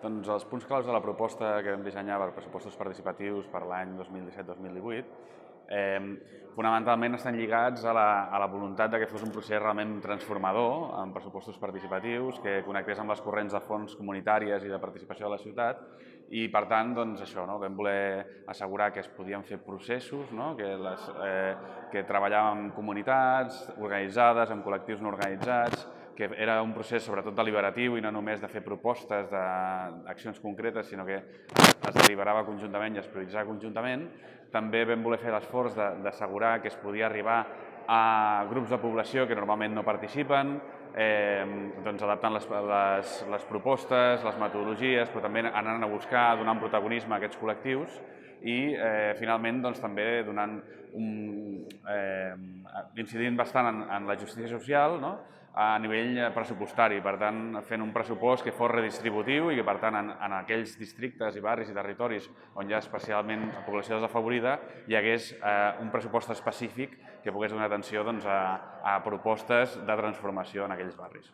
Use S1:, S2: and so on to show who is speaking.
S1: Doncs els punts claus de la proposta que vam dissenyar per pressupostos participatius per l'any 2017-2018 fonamentalment estan lligats a la voluntat que fos un procés realment transformador en pressupostos participatius, que connectés amb les corrents de fons comunitàries i de participació de la ciutat i, per tant, doncs això, vam voler assegurar que es podien fer processos, que treballàvem amb comunitats organitzades, amb col·lectius no organitzats, que era un procés sobretot deliberatiu i no només de fer propostes d'accions concretes, sinó que es deliberava conjuntament i es prioritzava conjuntament. També vam voler fer l'esforç d'assegurar que es podia arribar a grups de població que normalment no participen, adaptant les propostes, les metodologies, però també anant a buscar, donant protagonisme a aquests col·lectius i, finalment, també incidint bastant en la justícia social a nivell pressupostari, per tant, fent un pressupost que fos redistributiu i que, per tant, en aquells districtes i barris i territoris on hi ha especialment població desafavorida hi hagués un pressupost específic que pogués donar atenció a propostes de transformació en aquells barris.